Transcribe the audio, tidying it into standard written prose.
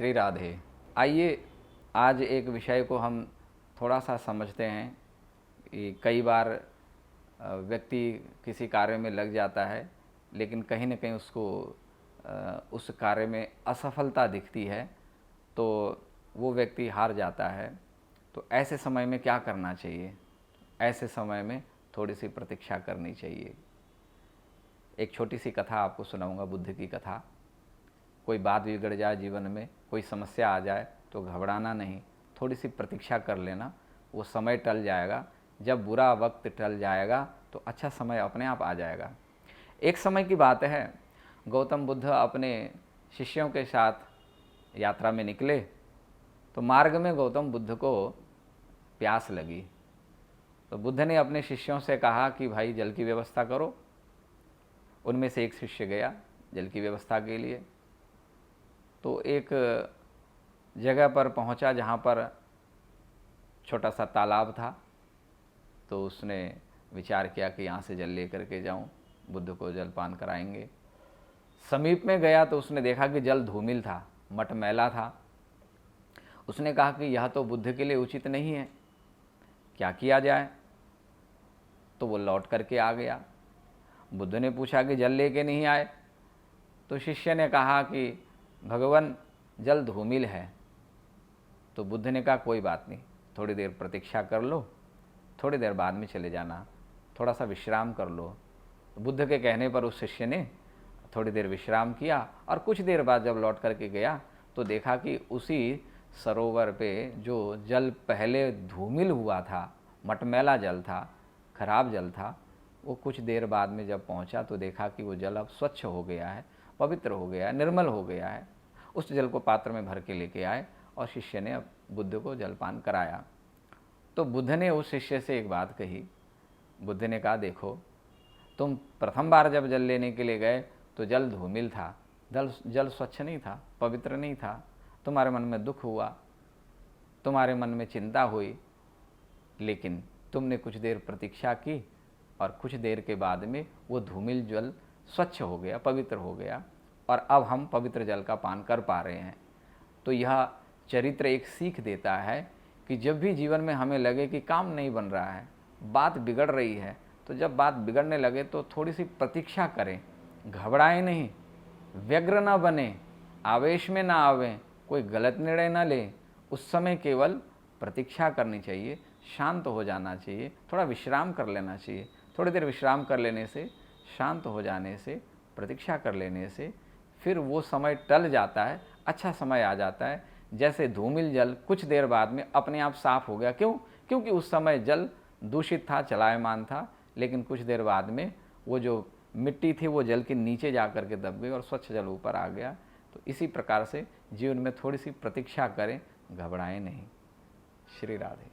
श्री राधे। आइए आज एक विषय को हम थोड़ा सा समझते हैं कि कई बार व्यक्ति किसी कार्य में लग जाता है, लेकिन कहीं न कहीं उसको उस कार्य में असफलता दिखती है, तो वो व्यक्ति हार जाता है। तो ऐसे समय में क्या करना चाहिए? ऐसे समय में थोड़ी सी प्रतीक्षा करनी चाहिए। एक छोटी सी कथा आपको सुनाऊंगा, बुद्ध की कथा। कोई बात बिगड़ जाए जीवन में, कोई समस्या आ जाए तो घबराना नहीं, थोड़ी सी प्रतीक्षा कर लेना, वो समय टल जाएगा। जब बुरा वक्त टल जाएगा तो अच्छा समय अपने आप आ जाएगा। एक समय की बात है, गौतम बुद्ध अपने शिष्यों के साथ यात्रा में निकले तो मार्ग में गौतम बुद्ध को प्यास लगी। तो बुद्ध ने अपने शिष्यों से कहा कि भाई जल की व्यवस्था करो। उनमें से एक शिष्य गया जल की व्यवस्था के लिए। तो एक जगह पर पहुंचा जहां पर छोटा सा तालाब था। तो उसने विचार किया कि यहाँ से जल लेकर के जाऊं, बुद्ध को जलपान कराएंगे। समीप में गया तो उसने देखा कि जल धूमिल था, मटमैला था। उसने कहा कि यह तो बुद्ध के लिए उचित नहीं है, क्या किया जाए? तो वो लौट करके आ गया। बुद्ध ने पूछा कि जल लेके नहीं आए? तो शिष्य ने कहा कि भगवान जल धूमिल है। तो बुद्ध ने कहा कोई बात नहीं, थोड़ी देर प्रतीक्षा कर लो, थोड़ी देर बाद में चले जाना, थोड़ा सा विश्राम कर लो। तो बुद्ध के कहने पर उस शिष्य ने थोड़ी देर विश्राम किया और कुछ देर बाद जब लौट करके गया तो देखा कि उसी सरोवर पे जो जल पहले धूमिल हुआ था, मटमैला जल था, खराब जल था, वो कुछ देर बाद में जब पहुंचा तो देखा कि वो जल अब स्वच्छ हो गया है, पवित्र हो गया है, निर्मल हो गया है। उस जल को पात्र में भर के लेके आए और शिष्य ने अब बुद्ध को जलपान कराया। तो बुद्ध ने उस शिष्य से एक बात कही। बुद्ध ने कहा देखो, तुम प्रथम बार जब जल लेने के लिए गए तो जल धूमिल था, जल स्वच्छ नहीं था, पवित्र नहीं था। तुम्हारे मन में दुख हुआ, तुम्हारे मन में चिंता हुई, लेकिन तुमने कुछ देर प्रतीक्षा की और कुछ देर के बाद में वो धूमिल जल स्वच्छ हो गया, पवित्र हो गया और अब हम पवित्र जल का पान कर पा रहे हैं। तो यह चरित्र एक सीख देता है कि जब भी जीवन में हमें लगे कि काम नहीं बन रहा है, बात बिगड़ रही है, तो जब बात बिगड़ने लगे तो थोड़ी सी प्रतीक्षा करें, घबराएं नहीं, व्यग्र ना बने, आवेश में ना आवें, कोई गलत निर्णय ना लें। उस समय केवल प्रतीक्षा करनी चाहिए, शांत हो जाना चाहिए, थोड़ा विश्राम कर लेना चाहिए। थोड़ी देर विश्राम कर लेने से, शांत हो जाने से, प्रतीक्षा कर लेने से फिर वो समय टल जाता है, अच्छा समय आ जाता है। जैसे धूमिल जल कुछ देर बाद में अपने आप साफ हो गया। क्यों? क्योंकि उस समय जल दूषित था, चलायमान था, लेकिन कुछ देर बाद में वो जो मिट्टी थी वो जल के नीचे जा कर के दब गई और स्वच्छ जल ऊपर आ गया। तो इसी प्रकार से जीवन में थोड़ी सी प्रतीक्षा करें, घबराएं नहीं। श्री राधे।